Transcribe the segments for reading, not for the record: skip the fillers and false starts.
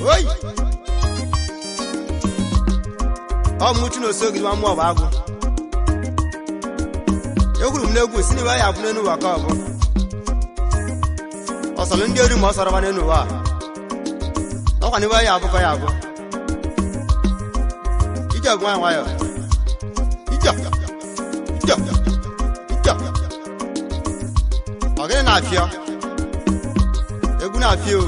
Oi. Mutu no so gidi wa mu oba agu. Eguru mnegu sini wa ya bunu nu wa ka obo. Osalo ndi ori mo soro ba nenu wa. Okwa ni wa ya abu ko ya abu. Ija gwa wa yo. Ija. Ogene na afio. Egu na afio.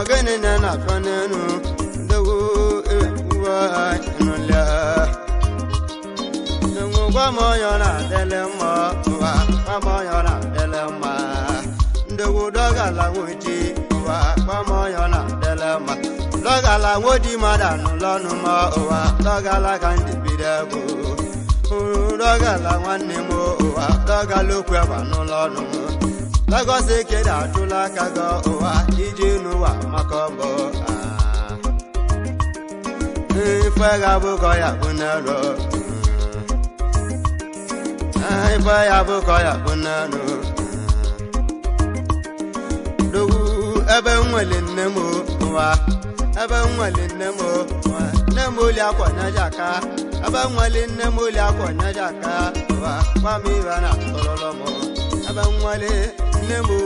Ogene na fanenu. Dewo ewa inola. Kwa moyo na delema kwa moyo na delema ndewo doga la woti kwa moyo na delema doga la wodi madanu lonu ma doga la kandi bidago doga la wanne mo doga lokwe banu lonu doga seke da tula kago ijinu wa makombo ifega buko ya bunero Ifa ya buko ya bunano Dogu ebe nwele nnemo wa ebe nwele nnemo wa nnemo li akwa nyajaka ebe nwele nnemo li akwa nyajaka wa kwa mi bana tololomo ebe nwele nnemo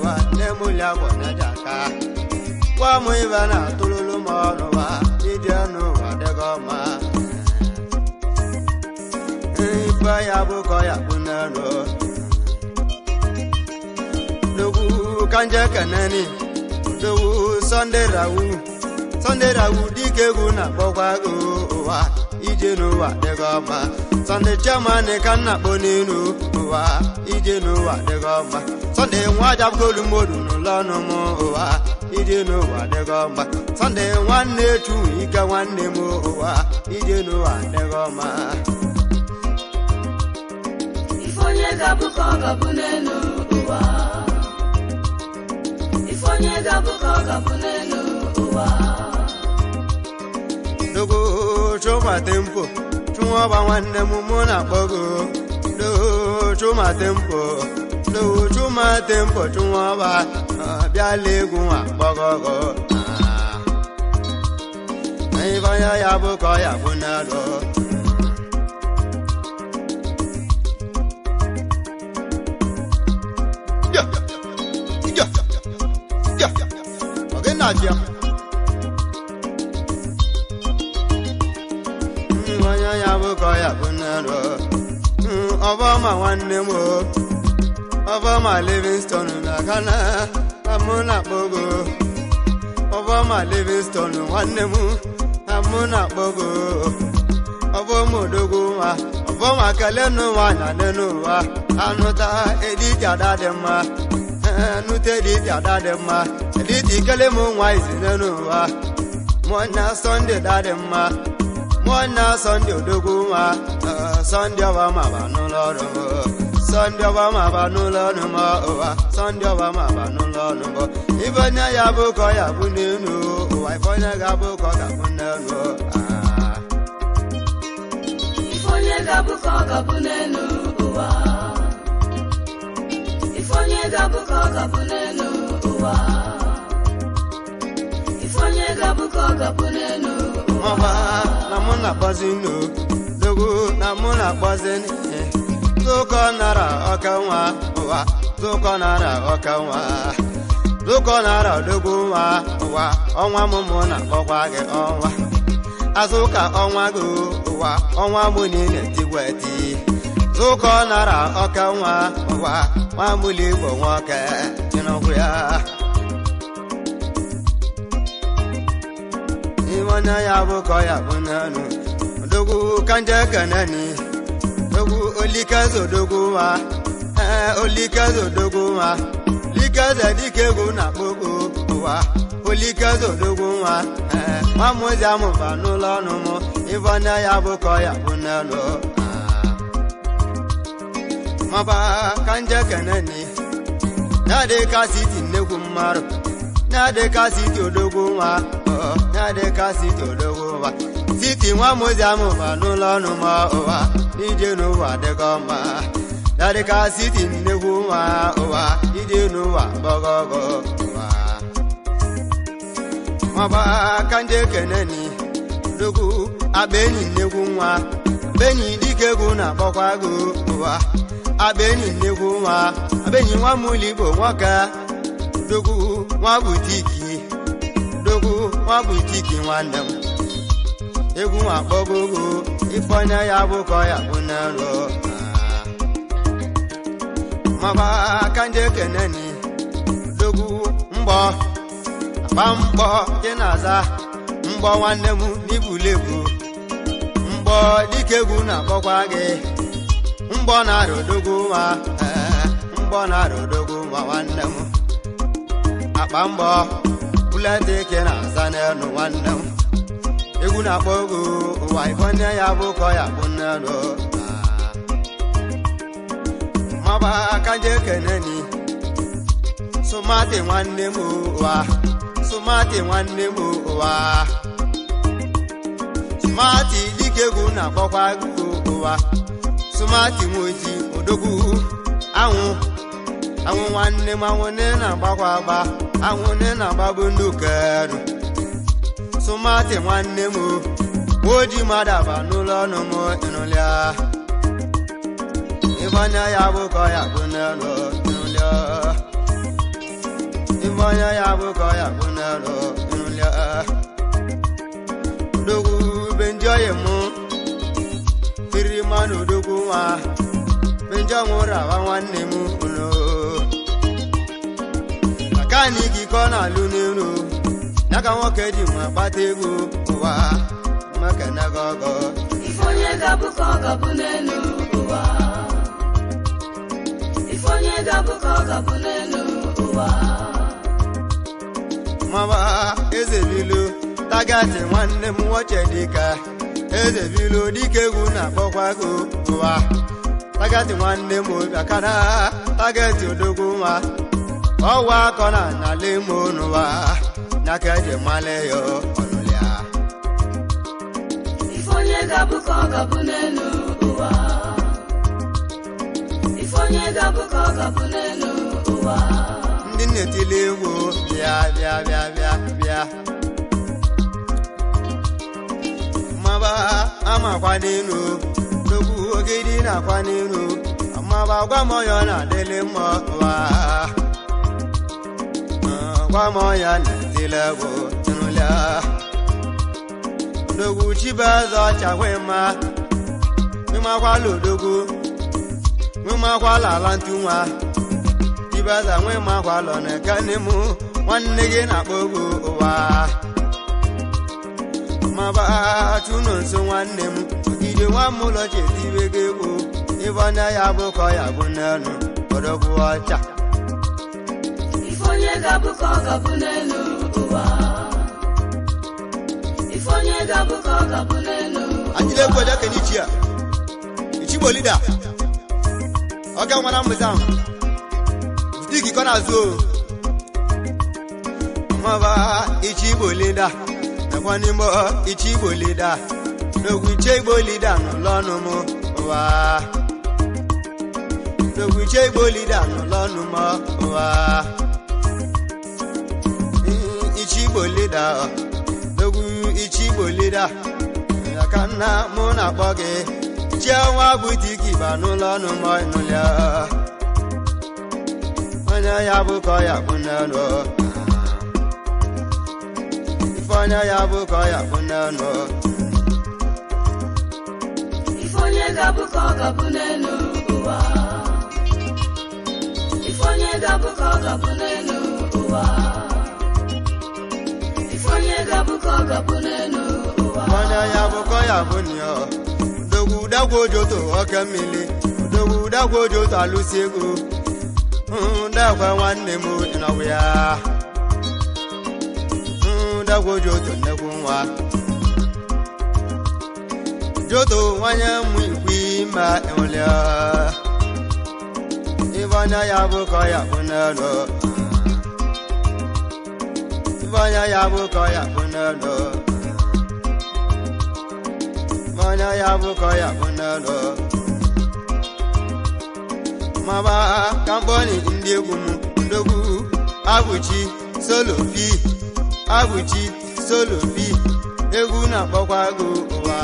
wa nnemo li akwa nyajaka kwa mi bana tololomo wa idiano wa degoma Ifa ya buko ya bunano Dogu kanje kanani Dogu Sunday rawu dike guna bogwago wa ijenu wa degoma Sunday chamane kana boninu wa ijenu wa degoma Sunday nwaja golu modu nulonu mo wa ijenu wa degoma Sunday nwanne tu ika nwanne mo wa ijenu wa degoma Ifonye gabuko gabunenu uwa Ifonye gabuko gabunenu uwa Dogo choma tempo chuma ba wanne mumuna bogo do chuma tempo chuma ba bia legun abogogo ai ba ya buko ya bunado Nadia Mwanya ya buko ya bunero Obama wanne mo Obama Livingstone na kana Amuna bogo Obama Livingstone wanne mo Amuna bogo Obama dogo wa Obama kalenu wa na nenu wa Anuta edija dadema Nute edija dadema Didi kale mo wise nenu wa Mwana Sunday dadema Mwana Sunday dogu wa Sunday wa mabanu loro Sunday wa mabanu loro wa Sunday wa mabanu loro Ibanya ya buko ya bunenu wa Ifonya ga buko ga bunenu Ifonye gabuko ga bunenu wa Ifonye gabuko ga bunenu wa Ifonye gabuko gabunenu Mama namuna bazinu Dogu namuna bazini Zuko nara okawa wa Zuko nara okawa Zuko nara dogu wa Onwa mumuna bokwage onwa Azuka onwa gu wa Onwa munine tigweti Zuko nara okawa wa Wamuli bo nwoke Chinokuya Iwana ya buko ya bunanu Dogu kanje kanani Dogu olikazo dogu wa Olikazo dogu wa Likaza dike guna bogo wa Olikazo dogu wa Mamoja mufanu lonu mo Iwana ya buko ya bunanu Maba kanje kanani Nade kasiti neku maro na-adịka siti odogwu nwa na-adịka siti odogwu nwa siti nwa moziamụ ma n'ụlọ ọnụ ma ụwa ije n'ụwa dịkọ mma na-adịka siti nnekwu nwa ụwa ije n'ụwa gbọgọgọ ụwa nwaba ka ndị ekeneni odogwu abenyi nnekwu nwa abenyi dike egwu na-akpọkwa gị ụwa abenyi nnekwu nwa abenyi nwa mụlụ igbo nwoke odogwu nwa butiki odogwu nwa butiki nwanne m egwu akpọgogo ifeonye ya bụ ka ya bụ n'elu maba aka ndị ekeneni odogwu mgbọ akpa mgbọ dị na-aza mgbọ nwanne m n'ibulebu mgbọ dike egwu na-akpọkwa gị mgbọ na-arụ odogwu nwa mgbọ na-arụ odogwu nwa nwanne m akpa mbọ bulete ike na-aza n'elu nwanne m egwu na-akpọ ogo ụwa ifeonye ya bụ ka ya bụ n'elu maba aka ndị ekeneni sụmatị nwanne m ụwa sụmatị nwanne m ụwa sụmatị dike egwu na-akpọkwa ụwa sụmatị nwoji odogwu anwụ nwanne m anwụ na-agbakwa agba anwụ na-agbabụ ndị ukeru sụmatị nwanne m oji madaba n'ụlọ ọnụ m ịnụlịa ifeonye ya bụ ka ya bụ n'elu ịnụlịa ifeonye ya bụ ka ya bụ n'elu ịnụlịa odogwu benjoye m firi mmanụ odogwu nwa benjo nwụrụ awa nwanne m ụlọ makaniki ka ọ na-alụ n'elu ya ka nwoke ji ma kpata ego ụwa maka nagogo ifeonye ga-abụ ka ọ ga-abụ n'elu ụwa ifeonye ga-abụ ka ọ ga-abụ n'elu ụwa mama eze bilu tagati nwanne m nwoche dịka eze bilu dike egwu na-akpọkwa gị ụwa tagati nwanne m bịakara tagati odogwu nwa ọwa akọ na n'ala imo n'ụwa n'aka eji mmalị ya ọnụlịa ifeonye ga-abụ ka ọ ga-abụ n'elu ụwa ifeonye ga-abụ ka ọ ga-abụ n'elu ụwa ndị na-etili egwu bịa bịa bịa bịa bịa maba amakwa n'elu dogwu ogidi na-akwa n'elu maba gwa m ọya na-adịlị mma ụwa gwa m ọya na-etili egwu ịnụlịa odogwu chibueze ọchakwa mma nwekwala odogwu nwekwala ala ntụ nwa chibueze nwekwala na-ekene m nwanne gị na-akpọ ogo ụwa maba chụnụ nso nwanne m ogide nwa m ụlọ chetibe gị egwu ifeonye ya bụ ka ya bụ n'elu odogwu ọcha ifeonye ga-abụ ka ọ ga-abụ n'elu ụwa ifeonye ga-abụ ka ọ ga-abụ n'elu ajile egwu ọja kenichi a ichigbo lida ọga nwara mbụzam digi kọ na-azụ maba ichigbo lida nakwa n'ime ichigbo lida n'ogwu iche igbo lida n'ụlọ ọnụ m ụwa n'ogwu iche igbo lida n'ụlọ ọnụ m ụwa ichigbo lida n'ogwu ichigbo lida aka nna mụ na-akpọ gị chiọnwa butiki ba n'ụlọ ọnụ m ịnụlịa onye ya bụ ka ya bụ n'elu ifeonye ya bụ ka ya bụ n'elu ifeonye ga-abụ ka ọ ga-abụ n'elu ụwa ifeonye ga-abụ ka ọ ga-abụ n'elu ụwa ifeonye ga-abụ ka ọ ga-abụ n'elu ụwa onye ya bụ ka ya bụ nyo odogwu dagwo joto oke mmiri odogwu dagwo joto alụsi ego dakwa nwanne m ịnọbụ ya dagwo joto nnekwu nwa joto nwanye m ikwu ma enwelịa ifeonye ya bụ ka ya bụ n'elu Ivanya ya bụ ka ya bụ n'elu Ivanya ya bụ ka ya bụ n'elu Maba kamboni ndị egwu m ndogwu abụchi solo bi abụchi solo bi egwu na-akpọkwa gị ụwa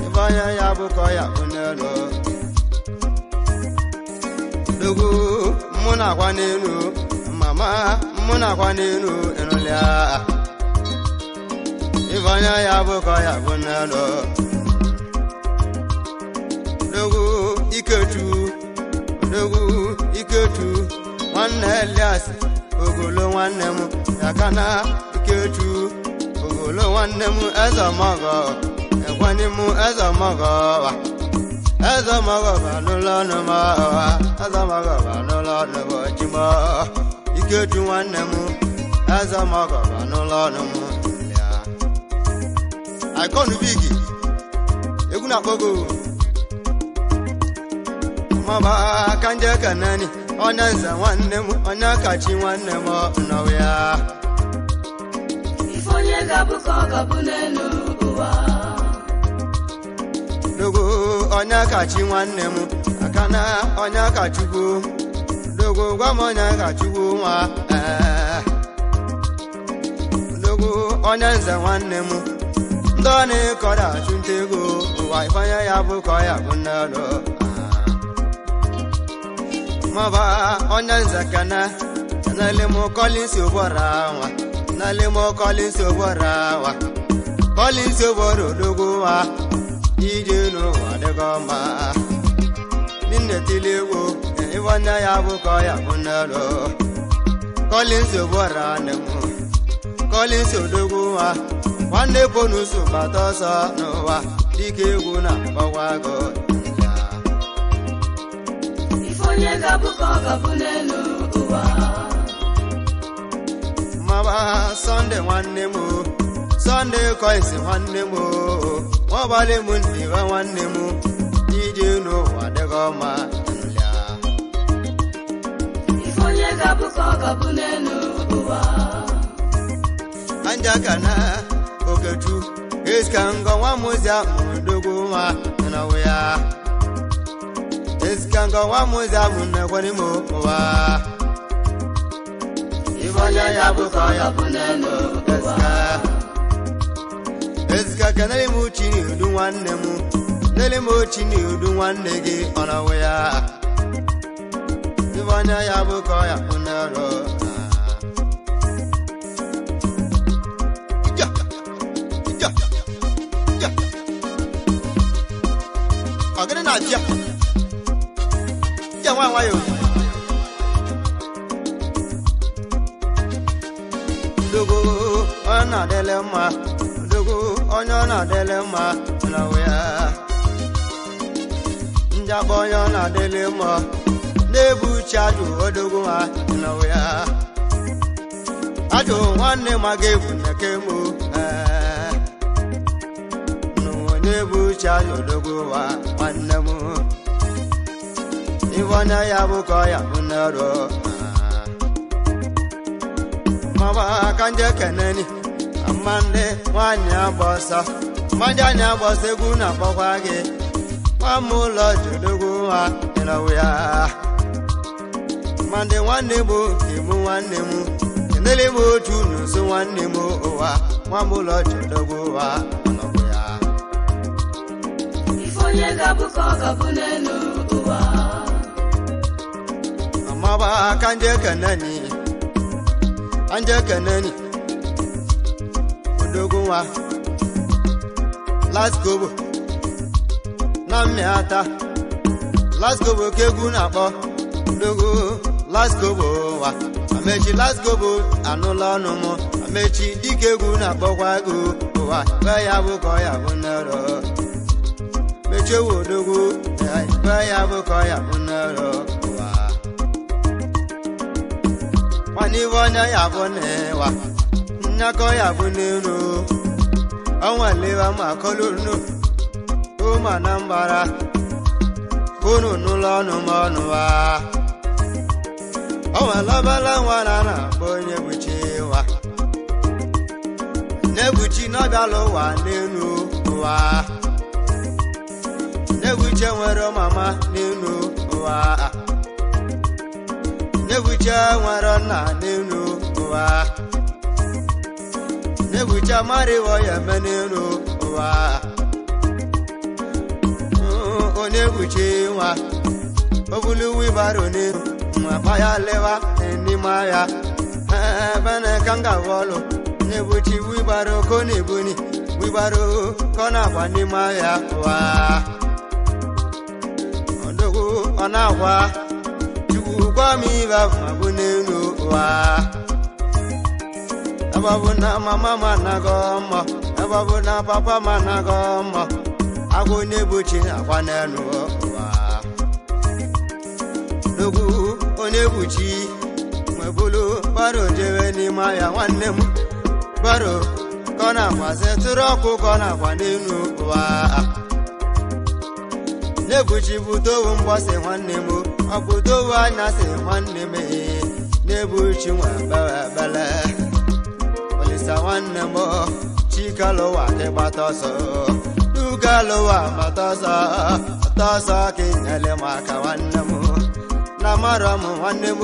Ivanya ya bụ ka ya bụ n'elu ndogwu mụ na-akwa n'elu mama mụ na-akwa n'elu ịnụlịa Ivanya ya bụ ka ya bụ n'elu ndogwu iketu nwanne Elias ogolo nwanne m yakana iketu ogolo nwanne m ezemogo ekwani m ezemogo banụlọ nụma ezemogo banụlọ nụma jima iketu nwanne m ezemogo banụlọ nụma ya aikonu bigi egwu na-akpọgo Maba kanje kanani onye nze nwanne m onye kachi nwanne m nọwa ya Ife onye ga-abụ ka ọ ga-abụ n'elu ụwa Dogo onye kachi nwanne m akana onye kachukwu Dogo gwa m onye kachukwu nwa Dogo onye nze nwanne m ndị ọ na-ekọrọ achụnta ego ụwa Ifeanya ya bụ ka ọ ya bụ n'elu Maba onye nze kana nale mo Collins obora wa nale mo Collins obora wa Collins oboro dogo wa ije no wa de goma ninne tilewo Ivanya ya bụ ka ya bụ n'elu Collins obora ne mo Collins odogo wa nwanne bonus batosa no wa dike egwu na gbawago Onye ga-abụ ka ọ ga-abụ n'elu ụwa Maba Sunday nwanne m Sunday Coins nwanne m nwabalị m ndiwa nwanne m ije n'ụwa dịgo ma nụlịa Ife onye ga-abụ ka ọ ga-abụ n'elu ụwa Anja kana oketu eska ngọ nwa mụzia mụdogo nwa na ya Eskanga wa muza munne kwani mowa Ivanya ya bụ ka ya bụ n'elu Eska kanali mu chini udu nwanne m Nele mu chini udu nwanne gị ọnawe ya Ivanya ya bụ ka ya bụ n'elu Ọgịnị na-abịa Nwayo Dogo ona dele ma Dogo ona dele ma na wea Njabo ona dele ma Nebu chadu odogo ma na wea Ajo nwanne ma gebu na kemo No nebu chadu odogo wa nwanne mo Ivanya ya bụ ka ya bụ n'elu Maba kanje keneni amande nwanyị agbọsọ mmadụ anya agbọsọ egwu na-akpọkwa gị nwa m ụlọ jodogwu ha ịnọwụ ya Mande nwanne m nke mụ nwanne m kenele m otu n'ụzọ nwanne m ụwa nwa m ụlọ jodogwu ha ịnọwụ ya Ife onye ga-abụ ka ọ ga-abụ n'elu ụwa Maba kanje keneni Udogo wa Let's go na mmiata Let's go kegwu na-akpọ Udogo Let's go wa Amechi let's go anụla ọnụ m Amechi dike egwu na-akpọkwa gị ụwa Gwa ya bụ ka ya bụ n'elu Mechi ewu Udogo Gwa ya bụ ka ya bụ n'elu Ivanya ya bụ n'ịwa Nyakọ ya bụ n'elu Ọnwalewa ma kolunu Ụma na mbara Kunu n'ụlọ ọnụ m ọnụ wa ọnwalọbala nwara na-akpọ onye buchi nwa na-ebuchi n'ọbịala ụwa n'elu ụwa na-ebuchi nwere mama n'elu ụwa na-ebuchi nwere nna n'elu ụwa na-ebuchi amarịwọ ya eme n'elu ụwa onye buchi nwa obulu wibaro n'elu nwa ya lewa n'ime ya bene kanga wolo nebuchi wibaro ko nebuni wibaro kona kwa n'ime ya wa ondogu onagwa chukwu kwa mi ba mabunenu wa ababu na mama managomo ababu na papa managomo ago nebuchi akwa nenu wa dogu onebuchi mwebulu baro jewe n'ime ya nwanne m baro kona kwase tụrụ ọkụ kona kwa n'elu ụwa nebuchi butowu mgbọsị nwanne m ọ butowu anyasị nwanne m nebuchi nwa bele olisa nwanne m chikalụwa kịgbata ọsọ dugalụwa mata ọsọ ka inyere m aka nwanne m na mara m nwanne m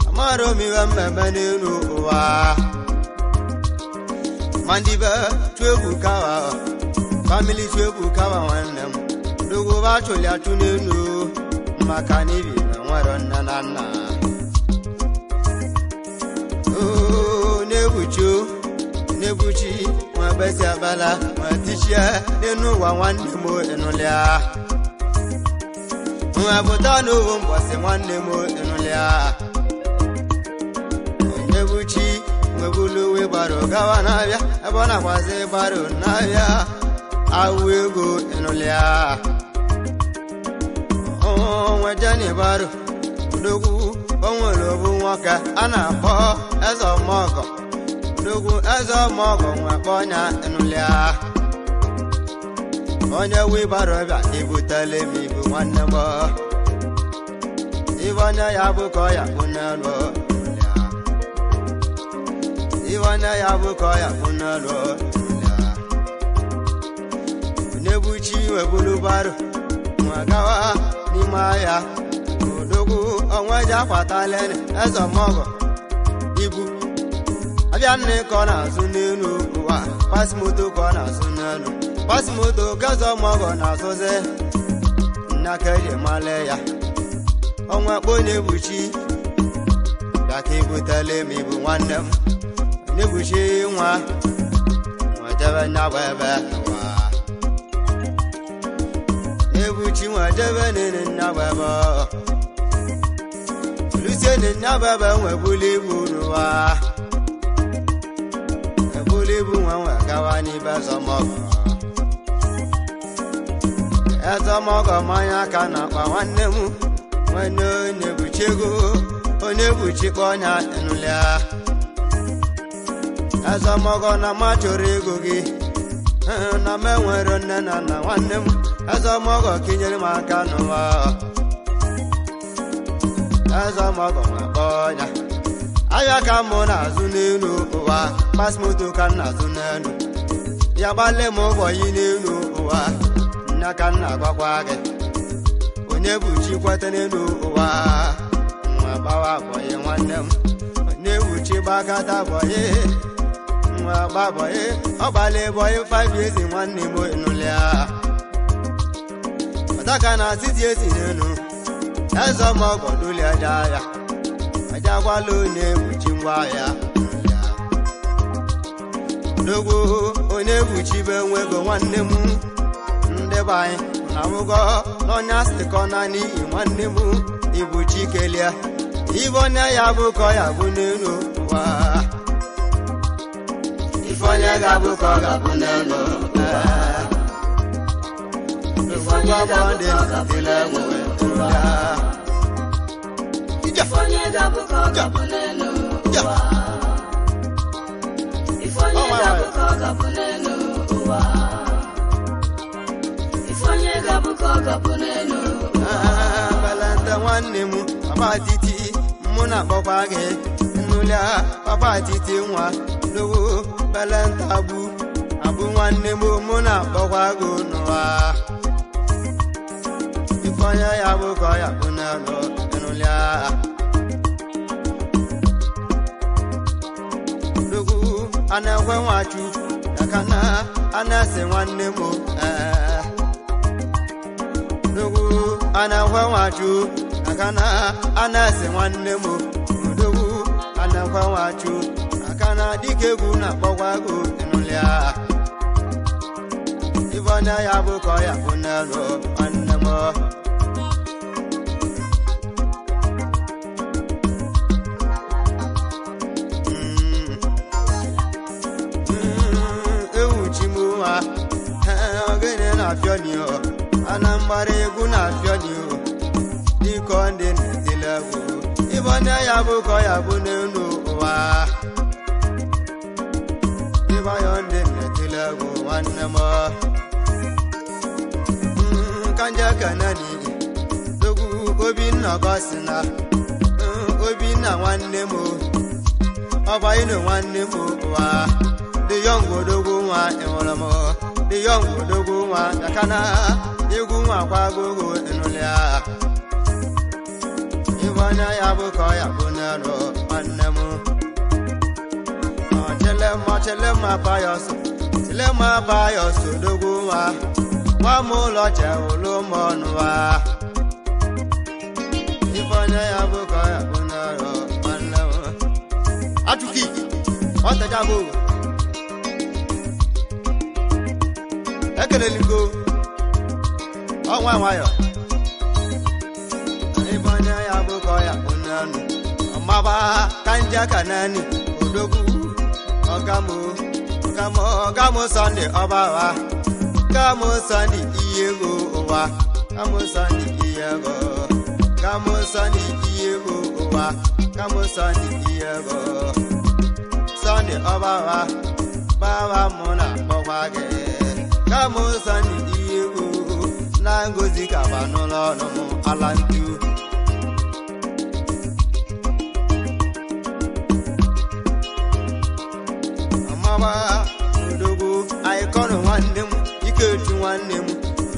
amara m iwe mmemme n'elu ụwa mandibe chwebu kawa family chwebu kawa nwanne m dogo ba chụli achụ n'elu maka n'ibi na nwere nne na nna nebuchi nwa besi abala nwa tichie n'elu ụwa nwanne m enụlịa nwa bụta n'owu mbọsị nwanne m enụlịa nebuchi nwebulu wibaro gawa n'abịa ebe ọ na-akwazi baro n'abịa awụ ego enụlịa nwejeni baro odogwu o nwere obu nwoke a na-akpọ eze ọmọgọ odogwu eze ọmọgọ nwekpọ ọnya enụlịa onye wibaro bịa ibutele m ibu nwanne m ibe onye ya bụ ka ọ ya bụ n'elu Iwana ya buko ya funalo nebuchi webulu baro mwagawa nimaya odogu onwaja kwatalene ezomogo ibu abianne kona sunenu wa pasimoto kona sunenu pasimoto gazomogo na soze nakeje maleya onwa kpo nebuchi dakibutale mibu nwanne m nebuchi nwa nwajebe nyabebe wa nebuchi nwajebe nene nyabebe lusie ne nyabebe nwebuli ibu n'ụwa ebuli ibu nwe gawa n'ibe ezomogo manya ka na-akpa nwanne m nwene nebuchi ego onye buchi kpọnya enụlịa ezomogo na machọrọ ego gị na m enwere nne na nna nwanne m ezomogo kinyere m aka n'ụwa ezomogo nwekpọ ọnya ahịa ka mụ na-azụ n'elu ụwa pasmoto ka m na-azụ n'elu ya gbalị m ụbọyị n'elu ụwa nna ka m na-agwakwa gị onye bụ chi kwete n'elu ụwa nwa gbawa abọyị nwanne m onye bụ chi gbakọta abọyị nwa gbabọyị ọ gbalị bọyị 5 years nwanne m enụlịa ọtaka na titi esi n'elu ezomogo duli aja ya ajakwala onye buchi ngwa ya dogo onye buchi be nwego nwanne m ndị be anyị na mụgo n'ọnya sịkọ na n'ihi nwanne m ibuchi kelia ibe onye ya bụ ka ya bụ n'elu ụwa ife onye ga-abụ ka ọ ga-abụ n'elu ụwa ife onye ga-abụ ka ọ ga-abụ n'elu ụwa Ifonye gabu ko gabu n'elu ụwa. Ifonye gabu ko gabu n'elu ụwa. Ifonye gabu ko gabu n'elu ụwa. Balanta nwanne m abatiti mụ muna bokage nulia papa titi nwa lowo belentabu abu nwanne mo muna bokwago nwa ifanya ya buko ya bunano nulia logo ana kwanwachu akana ana se nwanne mo logo ana kwanwachu akana ana se nwanne mo logo ana kwanwachu akana dikegu na bokwago nulia ifanya ya buko ya bunano annamo Afionio anambare guna afionio dikonde ntilago ibona yabuko yabunenu wa ibayonde ntilago wanama kanja kanani dogu obinna basina obinna wannemo abayino wannemo wa the young dogu wa enwalamo the young dogu wa yakana egu wa kwago enulia ibana yabuko yabunano annemu telema bayos dogu wa mulo che ulumonu wa ibana yabuko yabunano annemu atuki otajabu ekeleligo ọnwa nwayọ ibanya ya bụkọ ya onanu ọmaba kanja kanani odogwu ọgamo Sunday ọbawa gamo Sunday iyego ụwa gamo Sunday iyego gamo Sunday iyego ụwa gamo Sunday iyego Sunday ọbawa bawa mụ na akpọkwa gị kamo Sunday iyego na ngozi kaba n'ụlọ ọnụ ala ntu amaba odogwu aikọnụ nwanne m ikechu nwanne m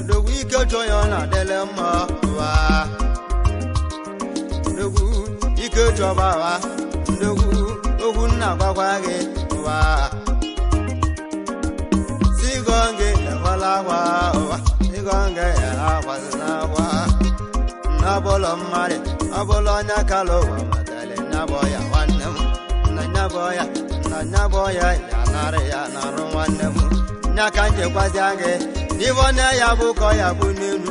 odogwu ikechu onye ọ na-adịle mma ụwa odogwu ikechu ọbawa odogwu ogwu nna gwagwa gị ụwa sigonge ekwala akwa ụwa sigonge ya akwazina akwa nnabụlọ mmadụ ọbụla onye kalụ ụwa matali nnabọ ya nwanne m na nnabọ ya ya narị ya narụ nwanne m nya ka njekwazia gị n'ibonye ya bụkọ ya bụ n'elu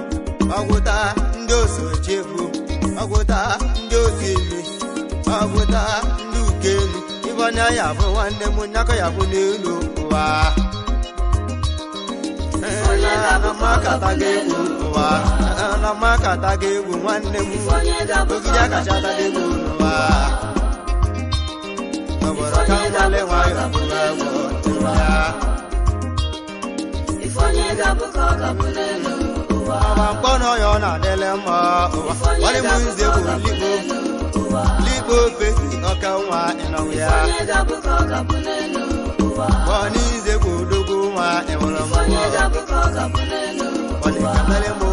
ọgwụta ndị osochekwu ọgwụta ndị otu imi ọgwụta ndị ukelu ibonye ya bụ nwanne m nyakọ ya bụ n'elu ụwa na makata ga-egwu nwanne m ogige akachata ga-egwu n'ụwa ọbụrụ ka nwale nwayọ bụrụ egwu ya ọba mkpọnọ ya ọ na-adịle mma ụwa nwanne m nze bụ likpo ofe ọka nwa ịnọwụ ya Boni ze kudugu wa emolo mo. Boni kamele mo.